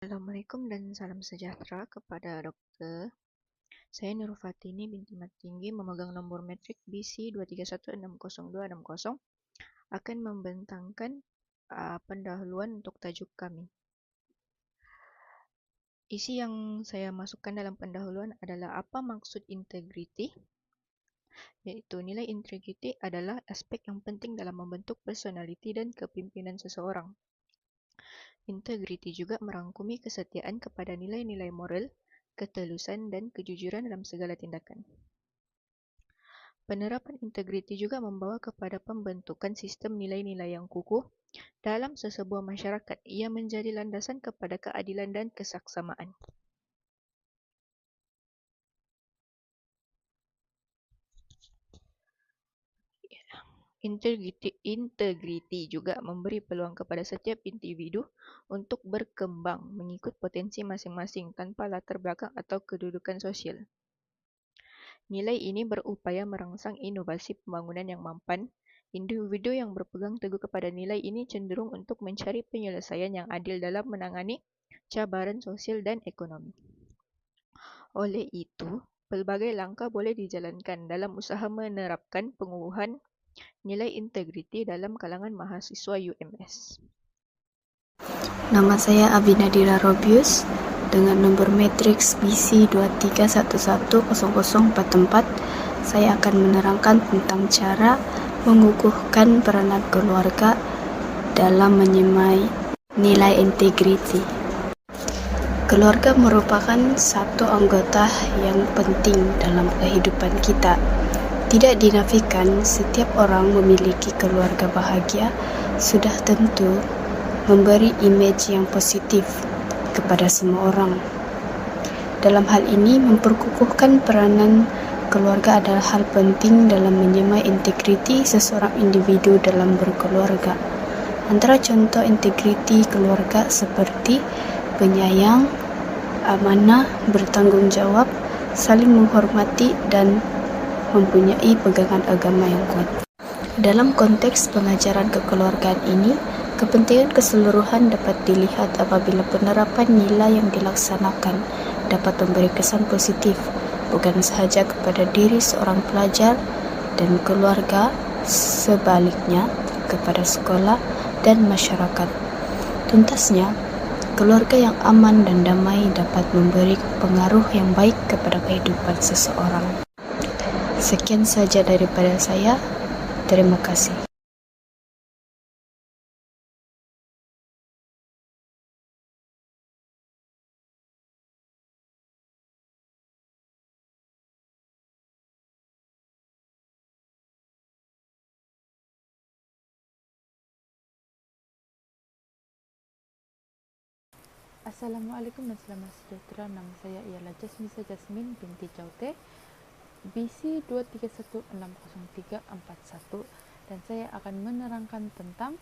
Assalamualaikum dan salam sejahtera kepada Dokter. Saya Nurul Fatini binti Matinggi memegang nombor metrik BC 231602660 akan membentangkan pendahuluan untuk tajuk kami. Isi yang saya masukkan dalam pendahuluan adalah apa maksud integriti, iaitu nilai integriti adalah aspek yang penting dalam membentuk personaliti dan kepimpinan seseorang. Integriti juga merangkumi kesetiaan kepada nilai-nilai moral, ketulusan dan kejujuran dalam segala tindakan. Penerapan integriti juga membawa kepada pembentukan sistem nilai-nilai yang kukuh dalam sesebuah masyarakat. Ia menjadi landasan kepada keadilan dan kesaksamaan. Integriti juga memberi peluang kepada setiap individu untuk berkembang mengikut potensi masing-masing tanpa latar belakang atau kedudukan sosial. Nilai ini berupaya merangsang inovasi pembangunan yang mampan. Individu yang berpegang teguh kepada nilai ini cenderung untuk mencari penyelesaian yang adil dalam menangani cabaran sosial dan ekonomi. Oleh itu, pelbagai langkah boleh dijalankan dalam usaha menerapkan pengukuhan nilai integriti dalam kalangan mahasiswa UMS. Nama saya Abi Nadira Robius dengan nomor matriks BC 231100444. Saya akan menerangkan tentang cara mengukuhkan peranan keluarga dalam menyemai nilai integriti. Keluarga merupakan satu anggota yang penting dalam kehidupan kita. Tidak dinafikan setiap orang memiliki keluarga bahagia sudah tentu memberi imej yang positif kepada semua orang. Dalam hal ini, memperkukuhkan peranan keluarga adalah hal penting dalam menyemai integriti seseorang individu dalam berkeluarga. Antara contoh integriti keluarga seperti penyayang, amanah, bertanggung jawab, saling menghormati, dan mempunyai pegangan agama yang kuat. Dalam konteks pengajaran kekeluargaan ini, kepentingan keseluruhan dapat dilihat apabila penerapan nilai yang dilaksanakan dapat memberi kesan positif, bukan sahaja kepada diri seorang pelajar dan keluarga, sebaliknya kepada sekolah dan masyarakat. Tuntasnya, keluarga yang aman dan damai dapat memberi pengaruh yang baik kepada kehidupan seseorang. Sekian saja daripada saya. Terima kasih. Assalamualaikum dan selamat sejahtera. Nama saya ialah Jasmisa Jasmin binti Jaute, BC 2316031, dan saya akan menerangkan tentang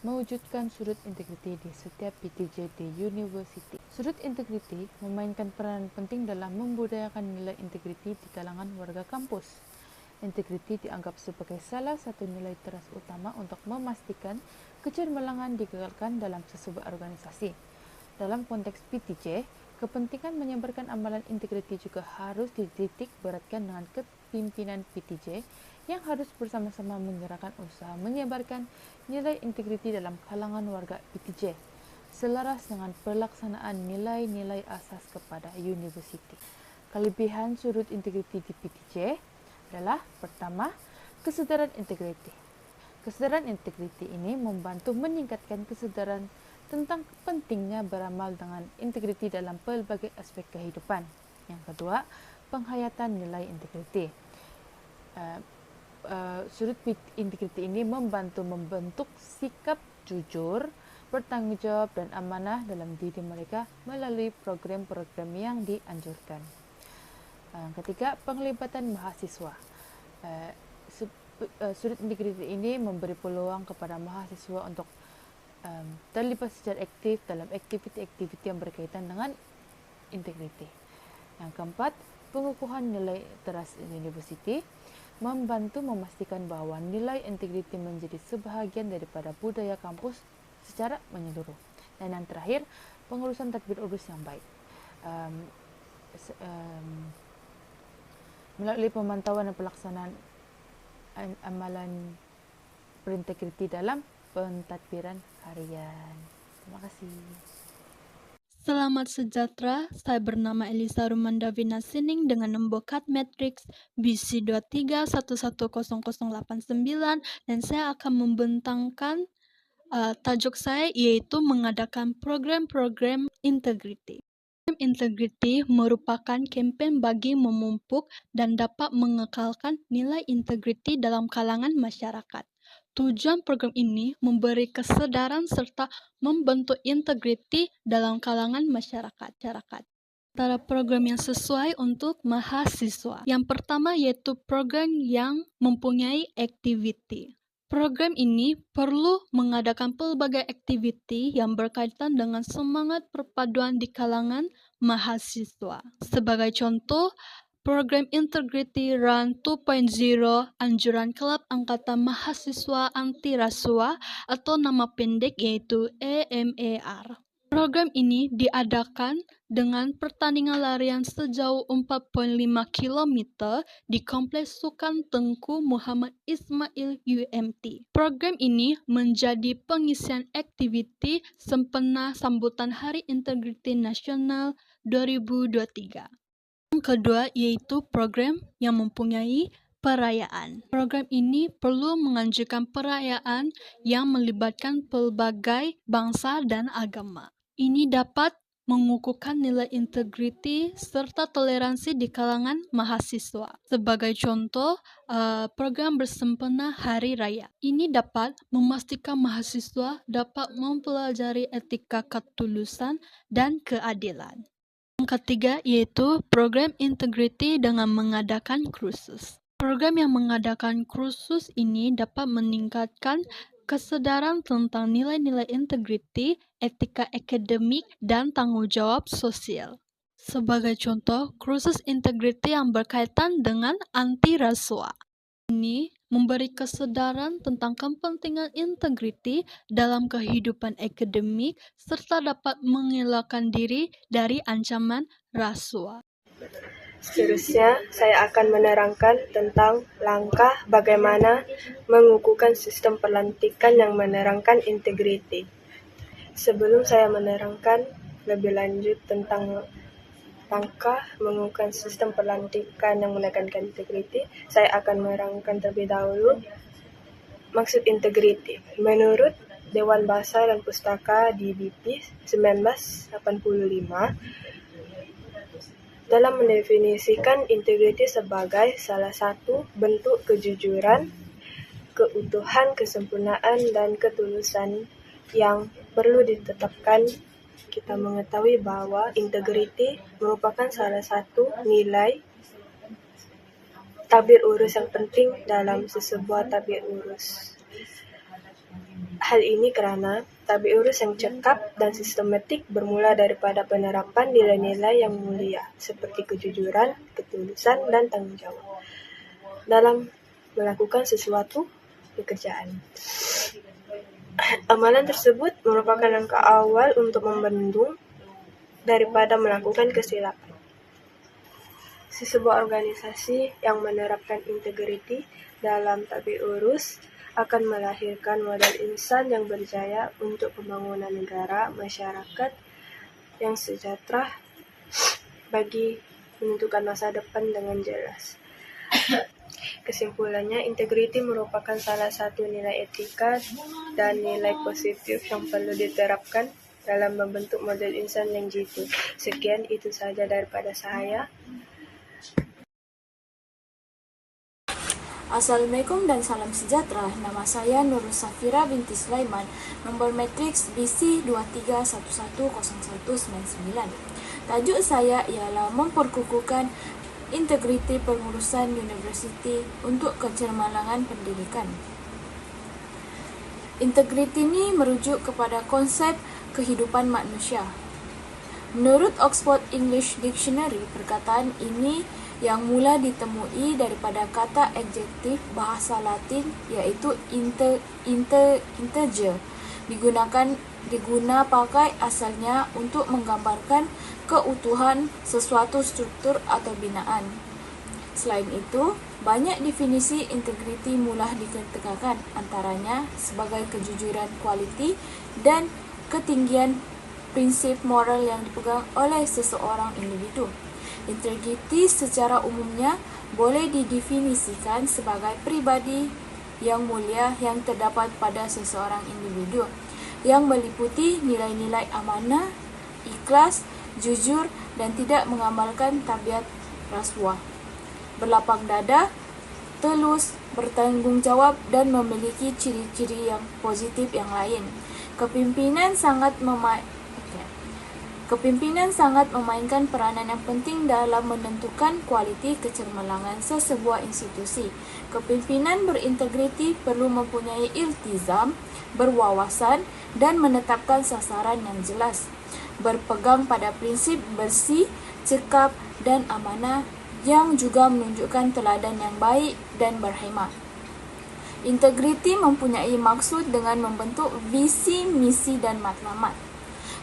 mewujudkan sudut integriti di setiap PTJ di University. Sudut integriti memainkan peranan penting dalam membudayakan nilai integriti di kalangan warga kampus. Integriti dianggap sebagai salah satu nilai teras utama untuk memastikan kecemerlangan digagalkan dalam sesebuah organisasi. Dalam konteks PTJ, kepentingan menyebarkan amalan integriti juga harus dititik beratkan dengan kepimpinan PTJ yang harus bersama-sama menggerakkan usaha menyebarkan nilai integriti dalam kalangan warga PTJ, selaras dengan pelaksanaan nilai-nilai asas kepada universiti. Kelebihan sudut integriti di PTJ adalah pertama, kesedaran integriti. Kesedaran integriti ini membantu meningkatkan kesedaran tentang pentingnya beramal dengan integriti dalam pelbagai aspek kehidupan. Yang kedua, penghayatan nilai integriti. Sudut integriti ini membantu membentuk sikap jujur, bertanggung jawab dan amanah dalam diri mereka melalui program-program yang dianjurkan. Ketiga, penglibatan mahasiswa. Sudut integriti ini memberi peluang kepada mahasiswa untuk terlibat secara aktif dalam aktiviti-aktiviti yang berkaitan dengan integriti. Yang keempat, pengukuhan nilai teras universiti membantu memastikan bahwa nilai integriti menjadi sebahagian daripada budaya kampus secara menyeluruh. Dan yang terakhir, pengurusan tadbir urus yang baik. Melalui pemantauan dan pelaksanaan amalan berintegriti dalam pentadbiran harian. Terima kasih. Selamat sejahtera, saya bernama Elisa Rumanda Vinasining dengan nombor kad matriks BC23110089 dan saya akan membentangkan tajuk saya yaitu mengadakan program-program integriti. Program integriti merupakan kempen bagi memupuk dan dapat mengekalkan nilai integriti dalam kalangan masyarakat. Tujuan program ini memberi kesadaran serta membentuk integriti dalam kalangan masyarakat. Antara program yang sesuai untuk mahasiswa. Yang pertama yaitu program yang mempunyai aktiviti. Program ini perlu mengadakan pelbagai aktiviti yang berkaitan dengan semangat perpaduan di kalangan mahasiswa. Sebagai contoh, Program Integrity Run 2.0 Anjuran Kelab Angkatan Mahasiswa Anti Rasuah atau nama pendek yaitu AMAR. Program ini diadakan dengan pertandingan larian sejauh 4.5 km di Kompleks Sukan Tengku Muhammad Ismail UMT. Program ini menjadi pengisian aktiviti sempena sambutan Hari Integriti Nasional 2023. Yang kedua yaitu program yang mempunyai perayaan. Program ini perlu menganjurkan perayaan yang melibatkan pelbagai bangsa dan agama. Ini dapat mengukuhkan nilai integriti serta toleransi di kalangan mahasiswa. Sebagai contoh, program bersempena Hari Raya. Ini dapat memastikan mahasiswa dapat mempelajari etika ketulusan dan keadilan. Yang ketiga yaitu program integriti dengan mengadakan kursus. Program yang mengadakan kursus ini dapat meningkatkan kesadaran tentang nilai-nilai integriti, etika akademik, dan tanggung jawab sosial. Sebagai contoh, kursus integriti yang berkaitan dengan anti rasuah. Ini memberi kesadaran tentang kepentingan integriti dalam kehidupan akademik serta dapat mengelakkan diri dari ancaman rasuah. Seterusnya, saya akan menerangkan tentang langkah bagaimana mengukuhkan sistem pelantikan yang menerangkan integriti. Sebelum saya menerangkan lebih lanjut tentang langkah mengukuhkan sistem pelantikan yang menekankan integriti, saya akan menerangkan terlebih dahulu maksud integriti. Menurut Dewan Bahasa dan Pustaka di BP 1985, dalam mendefinisikan integriti sebagai salah satu bentuk kejujuran, keutuhan, kesempurnaan, dan ketulusan yang perlu ditetapkan. Kita mengetahui bahwa integriti merupakan salah satu nilai tabir urus yang penting dalam sesebuah tabir urus. Hal ini karena tabir urus yang cekap dan sistematik bermula daripada penerapan nilai-nilai yang mulia seperti kejujuran, ketulusan, dan tanggung jawab dalam melakukan sesuatu pekerjaan. Amalan tersebut merupakan langkah awal untuk membendung daripada melakukan kesilapan. Sebuah organisasi yang menerapkan integriti dalam tabir urus akan melahirkan modal insan yang berjaya untuk pembangunan negara, masyarakat yang sejahtera bagi menentukan masa depan dengan jelas. Kesimpulannya, integriti merupakan salah satu nilai etika dan nilai positif yang perlu diterapkan dalam membentuk model insan yang jitu. Sekian, itu saja daripada saya. Assalamualaikum dan salam sejahtera. Nama saya Nurul Safira binti Sulaiman, nombor matriks BC 23110199. Tajuk saya ialah memperkukuhkan integriti pengurusan universiti untuk kecermalangan pendidikan. Integriti ini merujuk kepada konsep kehidupan manusia. Menurut Oxford English Dictionary, perkataan ini yang mula ditemui daripada kata adjektif bahasa Latin iaitu integer, digunakan diguna pakai asalnya untuk menggambarkan keutuhan sesuatu struktur atau binaan. Selain itu, banyak definisi integriti mulah diketegakkan, antaranya sebagai kejujuran kualiti dan ketinggian prinsip moral yang dipegang oleh seseorang individu. Integriti secara umumnya boleh didefinisikan sebagai pribadi yang mulia yang terdapat pada seseorang individu, yang meliputi nilai-nilai amanah, ikhlas, jujur, dan tidak mengamalkan tabiat rasuah, berlapang dada, tulus, bertanggung jawab, dan memiliki ciri-ciri yang positif yang lain. Kepimpinan sangat memainkan peranan yang penting dalam menentukan kualiti kecermelangan sesebuah institusi. Kepimpinan berintegriti perlu mempunyai iltizam, berwawasan, dan menetapkan sasaran yang jelas, berpegang pada prinsip bersih, cekap, dan amanah, yang juga menunjukkan teladan yang baik dan berhemah. Integriti mempunyai maksud dengan membentuk visi, misi, dan matlamat.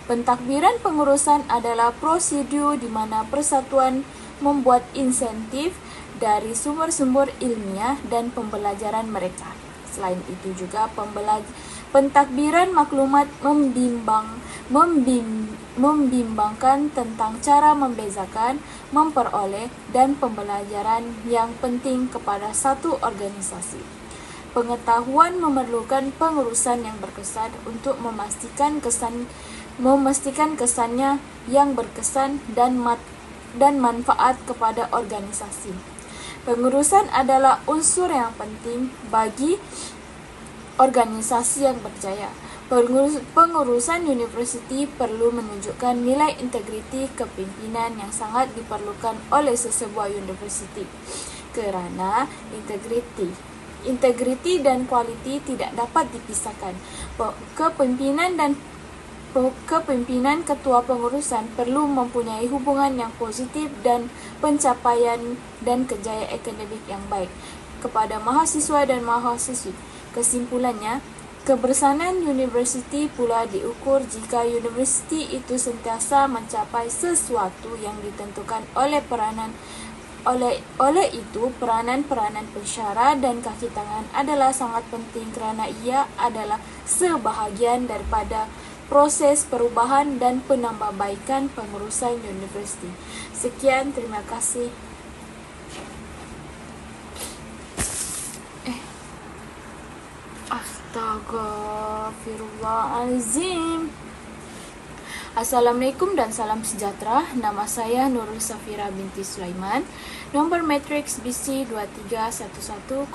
Pentadbiran pengurusan adalah prosedur di mana persatuan membuat insentif dari sumber-sumber ilmiah dan pembelajaran mereka. Selain itu juga pentadbiran maklumat membimbangkan tentang cara membezakan, memperoleh, dan pembelajaran yang penting kepada satu organisasi. Pengetahuan memerlukan pengurusan yang berkesan untuk memastikan kesannya yang berkesan dan manfaat kepada organisasi. Pengurusan adalah unsur yang penting bagi organisasi yang berjaya. Pengurusan universiti perlu menunjukkan nilai integriti kepimpinan yang sangat diperlukan oleh sesebuah universiti, kerana integriti dan kualiti tidak dapat dipisahkan. Kepimpinan ketua pengurusan perlu mempunyai hubungan yang positif dan pencapaian dan kejayaan akademik yang baik kepada mahasiswa dan mahasiswi. Kesimpulannya, kebersanan universiti pula diukur jika universiti itu sentiasa mencapai sesuatu yang ditentukan oleh peranan pensyarah dan kaki tangan adalah sangat penting kerana ia adalah sebahagian daripada proses perubahan dan penambahbaikan pengurusan universiti. Sekian, terima kasih. Astagfirullahalazim. Assalamualaikum dan salam sejahtera. Nama saya Nurul Safira binti Sulaiman. Nombor matriks BC 23110199.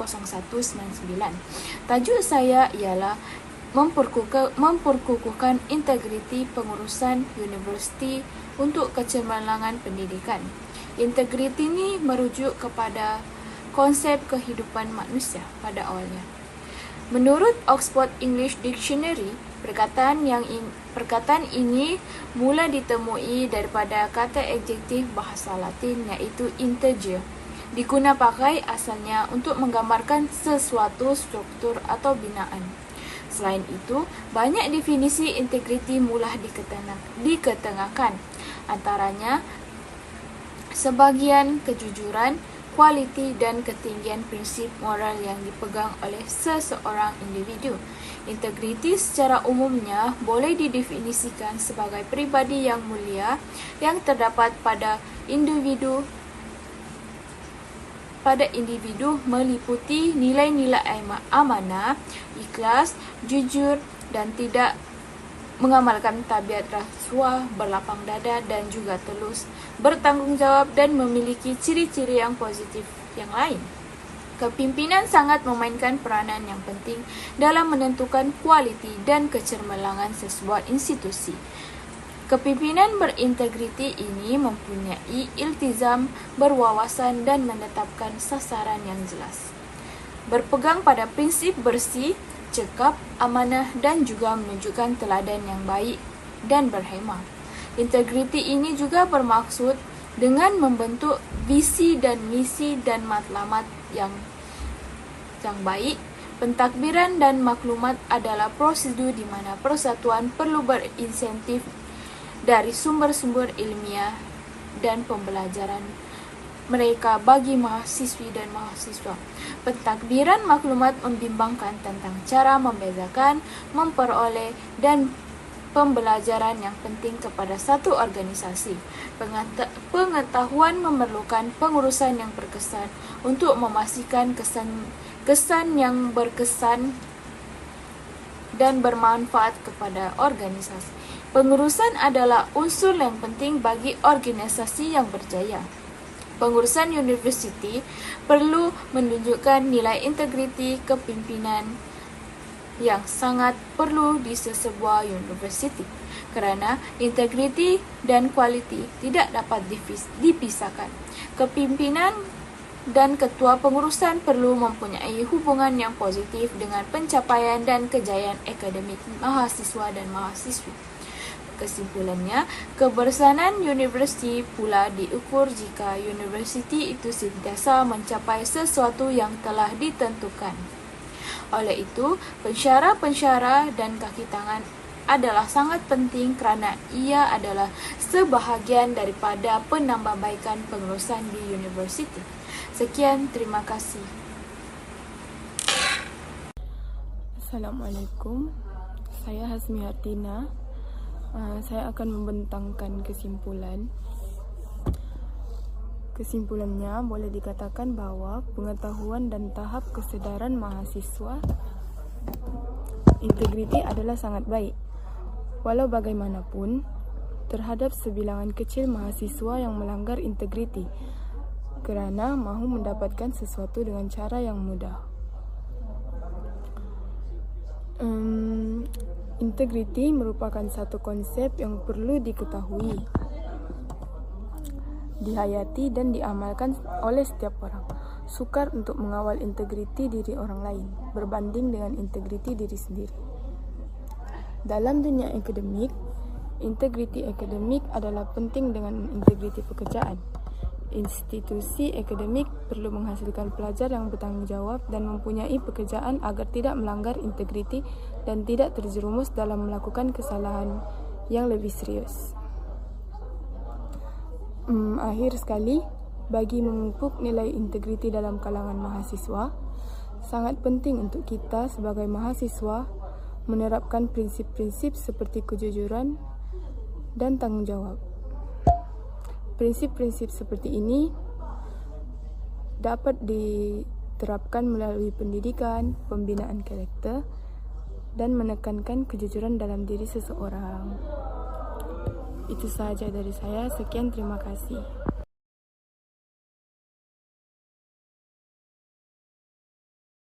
Tajuk saya ialah memperkukuhkan integriti pengurusan universiti untuk kecermelangan pendidikan. Integriti ini merujuk kepada konsep kehidupan manusia pada awalnya. Menurut Oxford English Dictionary, perkataan ini mula ditemui daripada kata adjektif bahasa Latin iaitu integer. Diguna pakai asalnya untuk menggambarkan sesuatu struktur atau binaan. Selain itu, banyak definisi integriti mulah diketengahkan. Antaranya, sebagian kejujuran, kualiti dan ketinggian prinsip moral yang dipegang oleh seseorang individu. Integriti secara umumnya boleh didefinisikan sebagai pribadi yang mulia yang terdapat pada individu meliputi nilai-nilai amanah, ikhlas, jujur dan tidak mengamalkan tabiat rasuah, berlapang dada dan juga tulus, bertanggung jawab dan memiliki ciri-ciri yang positif yang lain. Kepimpinan sangat memainkan peranan yang penting dalam menentukan kualiti dan kecermelangan sesebuah institusi. Kepimpinan berintegriti ini mempunyai iltizam, berwawasan dan menetapkan sasaran yang jelas. Berpegang pada prinsip bersih, cekap, amanah dan juga menunjukkan teladan yang baik dan berhemah. Integriti ini juga bermaksud dengan membentuk visi dan misi dan matlamat yang baik, Pentadbiran dan maklumat adalah prosedur di mana persatuan perlu berinsentif dari sumber-sumber ilmiah dan pembelajaran mereka bagi mahasiswi dan mahasiswa. Pentadbiran maklumat membimbangkan tentang cara membezakan, memperoleh, dan pembelajaran yang penting kepada satu organisasi. Pengetahuan memerlukan pengurusan yang berkesan untuk memastikan kesan yang berkesan dan bermanfaat kepada organisasi. Pengurusan adalah unsur yang penting bagi organisasi yang berjaya. Pengurusan universiti perlu menunjukkan nilai integriti kepimpinan yang sangat perlu di sebuah universiti, kerana integriti dan kualiti tidak dapat dipisahkan. Kepimpinan dan ketua pengurusan perlu mempunyai hubungan yang positif dengan pencapaian dan kejayaan akademik mahasiswa dan mahasiswi. Kesimpulannya, kebersamaan universiti pula diukur jika universiti itu sentiasa mencapai sesuatu yang telah ditentukan. Oleh itu, pensyarah-pensyarah dan kaki tangan adalah sangat penting kerana ia adalah sebahagian daripada penambahbaikan pengurusan di universiti. Sekian, terima kasih. Assalamualaikum, saya Hasmi Hartina. Saya akan membentangkan kesimpulan. Kesimpulannya boleh dikatakan bahawa pengetahuan dan tahap kesedaran mahasiswa integriti adalah sangat baik. Walau bagaimanapun, terhadap sebilangan kecil mahasiswa yang melanggar integriti kerana mahu mendapatkan sesuatu dengan cara yang mudah. Integriti merupakan satu konsep yang perlu diketahui, dihayati dan diamalkan oleh setiap orang. Sukar untuk mengawal integriti diri orang lain berbanding dengan integriti diri sendiri. Dalam dunia akademik, integriti akademik adalah penting dengan integriti pekerjaan. Institusi akademik perlu menghasilkan pelajar yang bertanggungjawab dan mempunyai pekerjaan agar tidak melanggar integriti dan tidak terjerumus dalam melakukan kesalahan yang lebih serius. Akhir sekali, bagi memupuk nilai integriti dalam kalangan mahasiswa, sangat penting untuk kita sebagai mahasiswa menerapkan prinsip-prinsip seperti kejujuran dan tanggungjawab. Prinsip-prinsip seperti ini dapat diterapkan melalui pendidikan, pembinaan karakter, dan menekankan kejujuran dalam diri seseorang. Itu sahaja dari saya. Sekian, terima kasih.